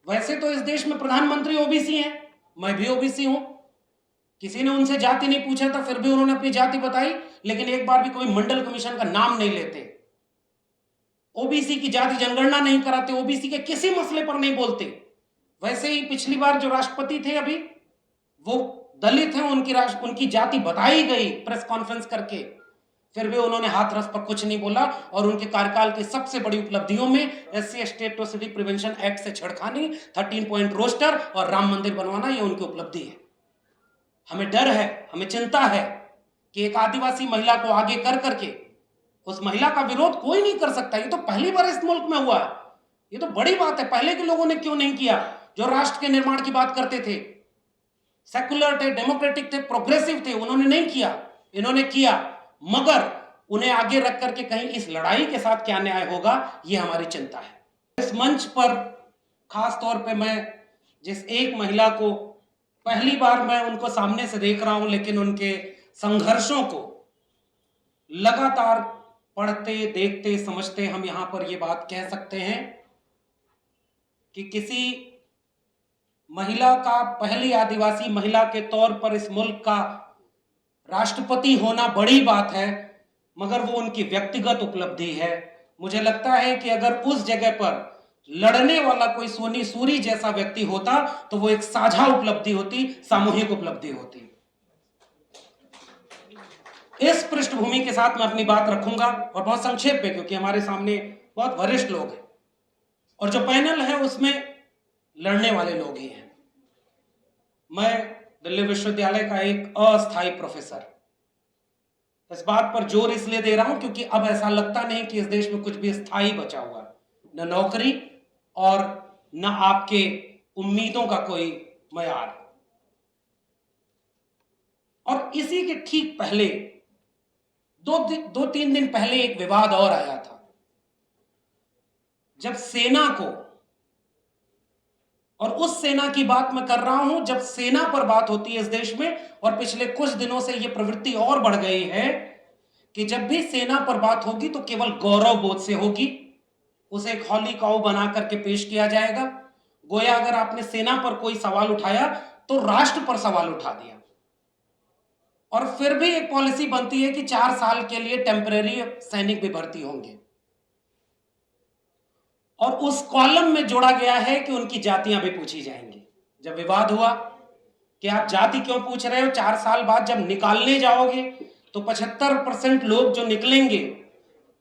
वैसे तो इस देश में प्रधानमंत्री ओबीसी हैं, मैं भी ओबीसी हूं। किसी ने उनसे जाति नहीं पूछा था, फिर भी उन्होंने अपनी जाति बताई, लेकिन एक बार भी कोई मंडल कमीशन का नाम नहीं लेते। ओबीसी की जाति जनगणना नहीं कराते, ओबीसी के किसी मसले पर नहीं बोलते। वैसे ही पिछली बार जो राष्ट्रपति थे अभी, वो दलित हैं, उनकी जाति बताई गई प्रेस कॉन्फ्रेंस करके, फिर भी उन्होंने हाथरस पर कुछ नहीं बोला। और उनके कार्यकाल की सबसे बड़ी उपलब्धियों में एससी एट्रोसिटी प्रिवेंशन एक्ट से छेड़खानी, 13 पॉइंट रोस्टर और राम मंदिर बनवाना, ये उनकी उपलब्धि है। हमें डर है, हमें चिंता है कि एक आदिवासी महिला को आगे कर करके, उस महिला का विरोध कोई नहीं कर सकता। ये तो पहली बार इस मुल्क में हुआ है, ये तो बड़ी बात है। पहले के लोगों ने क्यों नहीं किया? जो राष्ट्र के निर्माण की बात करते थे, सेकुलर थे, डेमोक्रेटिक थे, प्रोग्रेसिव थे, उन्होंने नहीं किया, इन्होंने किया। मगर उन्हें आगे रख करके कहीं इस लड़ाई के साथ क्या न्याय होगा, ये हमारी चिंता है। इस मंच पर खास तौर पे मैं जिस एक महिला को पहली बार मैं उनको सामने से देख रहा हूं, लेकिन उनके संघर्षों को लगातार पढ़ते, देखते, समझते हम यहां पर यह बात कह सकते हैं कि किसी महिला का, पहली आदिवासी महिला के तौर पर इस मुल्क का राष्ट्रपति होना बड़ी बात है, मगर वो उनकी व्यक्तिगत उपलब्धि है। मुझे लगता है कि अगर उस जगह पर लड़ने वाला कोई सोनी सूरी जैसा व्यक्ति होता तो वो एक साझा उपलब्धि होती, सामूहिक उपलब्धि होती। इस पृष्ठभूमि के साथ मैं अपनी बात रखूंगा और बहुत संक्षेप में, क्योंकि हमारे सामने बहुत वरिष्ठ लोग हैं और जो पैनल है उसमें लड़ने वाले लोग ही हैं। मैं दिल्ली विश्वविद्यालय का एक अस्थायी प्रोफेसर, इस बात पर जोर इसलिए दे रहा हूं क्योंकि अब ऐसा लगता नहीं कि इस देश में कुछ भी स्थायी बचा हुआ है, न नौकरी और न आपके उम्मीदों का कोई मयार। और इसी के ठीक पहले दो तीन दिन पहले एक विवाद और आया था, जब सेना को, और उस सेना की बात मैं कर रहा हूं जब सेना पर बात होती है इस देश में, और पिछले कुछ दिनों से यह प्रवृत्ति और बढ़ गई है कि जब भी सेना पर बात होगी तो केवल गौरव बोध से होगी, उसे एक हॉली काऊ बना करके पेश किया जाएगा, गोया अगर आपने सेना पर कोई सवाल उठाया तो राष्ट्र पर सवाल उठा दिया। और फिर भी एक पॉलिसी बनती है कि 4 साल के लिए टेम्परेरी सैनिक भी भर्ती होंगे, और उस कॉलम में जोड़ा गया है कि उनकी जातियां भी पूछी जाएंगी। जब विवाद हुआ कि आप जाति क्यों पूछ रहे हो, 4 साल बाद जब निकालने जाओगे तो 75% लोग जो निकलेंगे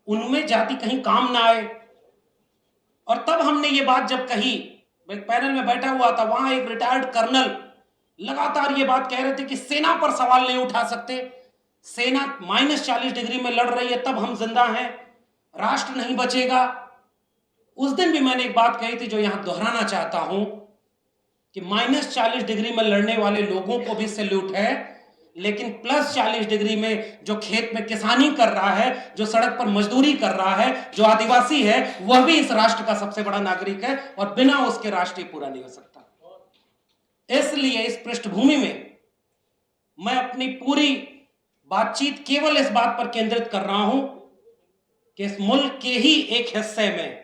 उनमें जाति कहीं काम ना आए। और तब हमने ये बात जब कही, पैनल में बैठा हुआ था, वहां एक रिटायर्ड कर्नल लगातार ये बात कह रहे थे कि सेना पर सवाल नहीं उठा सकते, सेना -40 डिग्री में लड़ रही है, तब हम जिंदा हैं, राष्ट्र नहीं बचेगा। उस दिन भी मैंने एक बात कही थी जो यहां दोहराना चाहता हूं कि -40 डिग्री में लड़ने वाले लोगों को भी सैल्यूट है, लेकिन +40 डिग्री में जो खेत में किसानी कर रहा है, जो सड़क पर मजदूरी कर रहा है, जो आदिवासी है, वह भी इस राष्ट्र का सबसे बड़ा नागरिक है और बिना उसके राष्ट्र ही पूरा नहीं हो सकता। इसलिए इस पृष्ठभूमि में मैं अपनी पूरी बातचीत केवल इस बात पर केंद्रित कर रहा हूं कि इस मुल्क के ही एक हिस्से में,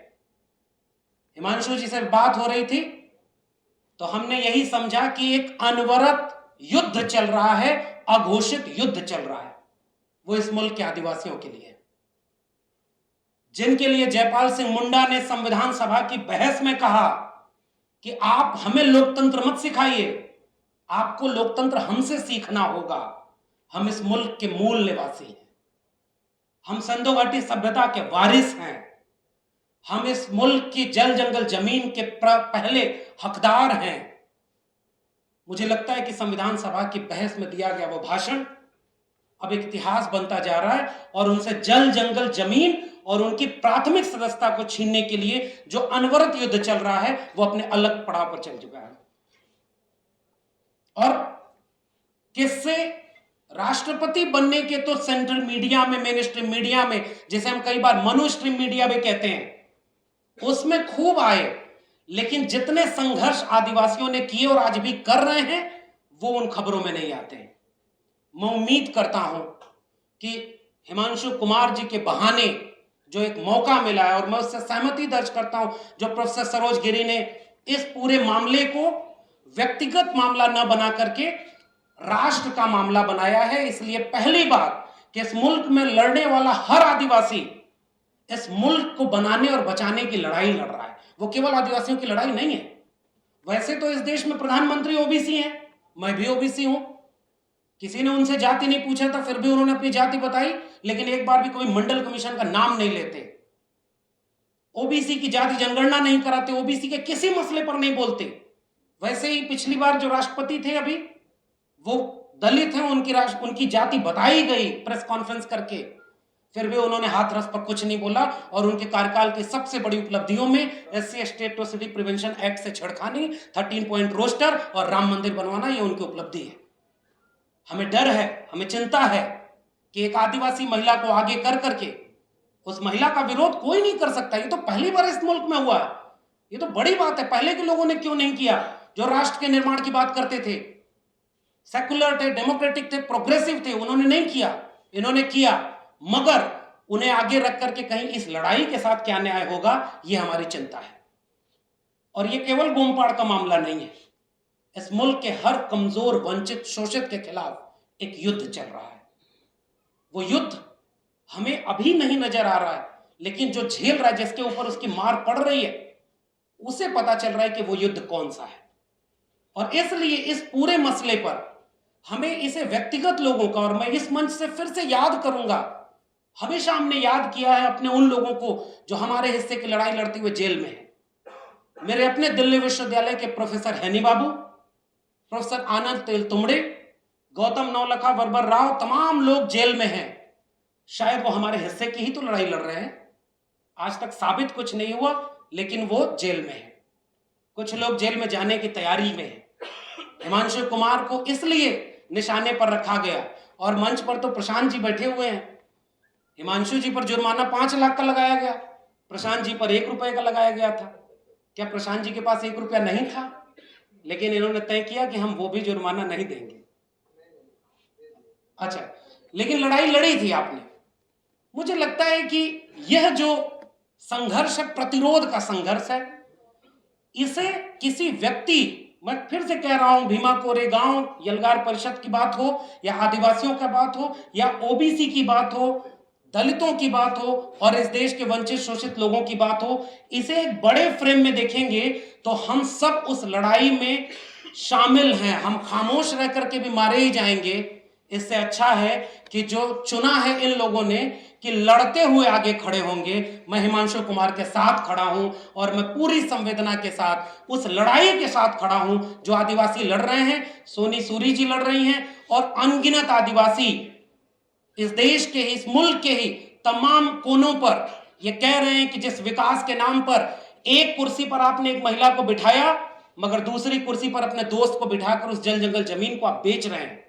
हिमांशु जी से बात हो रही थी तो हमने यही समझा कि एक अनवरत युद्ध चल रहा है, अघोषित युद्ध चल रहा है, वो इस मुल्क के आदिवासियों के लिए, जिनके लिए जयपाल सिंह मुंडा ने संविधान सभा की बहस में कहा कि आप हमें लोकतंत्र मत सिखाइए, आपको लोकतंत्र हमसे सीखना होगा, हम इस मुल्क के मूल निवासी हैं, हम सिंधु घाटी सभ्यता के वारिस हैं, हम इस मुल्क की जल जंगल जमीन के पहले हकदार हैं। मुझे लगता है कि संविधान सभा की बहस में दिया गया वो भाषण अब एक इतिहास बनता जा रहा है, और उनसे जल जंगल जमीन और उनकी प्राथमिक सदस्यता को छीनने के लिए जो अनवरत युद्ध चल रहा है वो अपने अलग पड़ाव पर चल चुका है। और किससे, राष्ट्रपति बनने के तो सेंट्रल मीडिया में, मेन स्ट्रीम मीडिया में, जिसे हम कई बार मनु स्ट्रीम मीडिया भी कहते हैं, उसमें खूब आए, लेकिन जितने संघर्ष आदिवासियों ने किए और आज भी कर रहे हैं वो उन खबरों में नहीं आते हैं। मैं उम्मीद करता हूं कि हिमांशु कुमार जी के बहाने जो एक मौका मिला है, और मैं उससे सहमति दर्ज करता हूं जो प्रोफेसर सरोज गिरी ने इस पूरे मामले को व्यक्तिगत मामला न बना करके राष्ट्र का मामला बनाया है। इसलिए पहली बात कि इस मुल्क में लड़ने वाला हर आदिवासी इस मुल्क को बनाने और बचाने की लड़ाई लड़ रहा है। वो केवल आदिवासियों की लड़ाई नहीं है। वैसे तो इस देश में प्रधानमंत्री ओबीसी हैं, मैं भी ओबीसी हूं। किसी ने उनसे जाति नहीं पूछा था, फिर भी उन्होंने अपनी जाति बताई, लेकिन एक बार भी कोई मंडल कमीशन का नाम नहीं लेते। ओबीसी की जाति जनगणना नहीं कराते, ओबीसी के किसी मसले पर नहीं बोलते। वैसे ही पिछली बार जो राष्ट्रपति थे अभी, वो दलित हैं, उनकी जाति बताई गई प्रेस कॉन्फ्रेंस करके, फिर भी उन्होंने हाथरस पर कुछ नहीं बोला। और उनके कार्यकाल की सबसे बड़ी उपलब्धियों में एससी एट्रोसिटी प्रिवेंशन एक्ट से छेड़खानी, 13 पॉइंट रोस्टर और राम मंदिर बनवाना, ये उनकी उपलब्धि है। हमें डर है, हमें चिंता है कि एक आदिवासी महिला को आगे कर करके उस महिला का विरोध कोई नहीं कर सकता। ये तो पहली बार इस मुल्क में हुआ है, ये तो बड़ी बात है। पहले के लोगों ने क्यों नहीं किया? जो राष्ट्र के निर्माण की बात करते थे, सेकुलर थे, डेमोक्रेटिक थे, प्रोग्रेसिव थे, उन्होंने नहीं किया, इन्होंने किया। मगर उन्हें आगे रख करके कहीं इस लड़ाई के साथ क्या न्याय होगा, यह हमारी चिंता है। और यह केवल गोमपाड़ का मामला नहीं है, इस मुल्क के हर कमजोर, वंचित, शोषित के खिलाफ एक युद्ध चल रहा है। वो युद्ध हमें अभी नहीं नजर आ रहा है, लेकिन जो झेल रहा है, जिसके ऊपर उसकी मार पड़ रही है, उसे पता चल रहा है कि वो युद्ध कौन सा है। और इसलिए इस पूरे मसले पर हमें इसे व्यक्तिगत लोगों का, और मैं इस मंच से फिर से याद करूंगा, हमेशा हमने याद किया है अपने उन लोगों को जो हमारे हिस्से की लड़ाई लड़ते हुए जेल में है। मेरे अपने दिल्ली विश्वविद्यालय के प्रोफेसर हैनी बाबू, प्रोफेसर आनंद तेलतुंबड़े, गौतम नवलखा, बर्बर राव, तमाम लोग जेल में हैं। शायद वो हमारे हिस्से की ही तो लड़ाई लड़ रहे हैं। आज तक साबित कुछ नहीं हुआ, लेकिन वो जेल में है। कुछ लोग जेल में जाने की तैयारी में है। हिमांशु कुमार को इसलिए निशाने पर रखा गया, और मंच पर तो प्रशांत जी बैठे हुए हैं। हिमांशु जी पर जुर्माना 5 लाख का लगाया गया, प्रशांत जी पर 1 रुपए का लगाया गया था। क्या प्रशांत जी के पास 1 रुपया नहीं था? लेकिन इन्होंने तय किया कि हम वो भी जुर्माना नहीं देंगे। अच्छा, लेकिन लड़ाई लड़ी थी आपने। मुझे लगता है कि यह जो संघर्ष है, प्रतिरोध का संघर्ष है, इसे किसी व्यक्ति, मैं फिर से कह रहा हूं, भीमा कोरेगांव यलगार परिषद की बात हो, या आदिवासियों की बात हो, या ओबीसी की बात हो, दलितों की बात हो, और इस देश के वंचित शोषित लोगों की बात हो, इसे एक बड़े फ्रेम में देखेंगे तो हम सब उस लड़ाई में शामिल हैं। हम खामोश रह करके भी मारे ही जाएंगे। इससे अच्छा है कि जो चुना है इन लोगों ने कि लड़ते हुए आगे खड़े होंगे। मैं हिमांशु कुमार के साथ खड़ा हूं, और मैं पूरी संवेदना के साथ उस लड़ाई के साथ खड़ा हूं जो आदिवासी लड़ रहे हैं। सोनी सूरी जी लड़ रही हैं, और अनगिनत आदिवासी इस देश के, इस मुल्क के ही तमाम कोनों पर ये कह रहे हैं कि जिस विकास के नाम पर एक कुर्सी पर आपने एक महिला को बिठाया, मगर दूसरी कुर्सी पर अपने दोस्त को बिठाकर उस जल जंगल जमीन को आप बेच रहे हैं।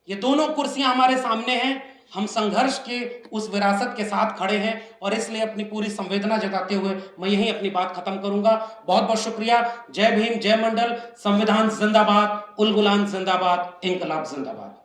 ये दोनों कुर्सियां हमारे सामने हैं। हम संघर्ष के उस विरासत के साथ खड़े हैं, और इसलिए अपनी पूरी संवेदना जताते हुए मैं यही अपनी बात खत्म करूंगा। बहुत बहुत शुक्रिया। जय भीम, जय मंडल, संविधान जिंदाबाद, उल गुलाम जिंदाबाद, इंकलाब जिंदाबाद।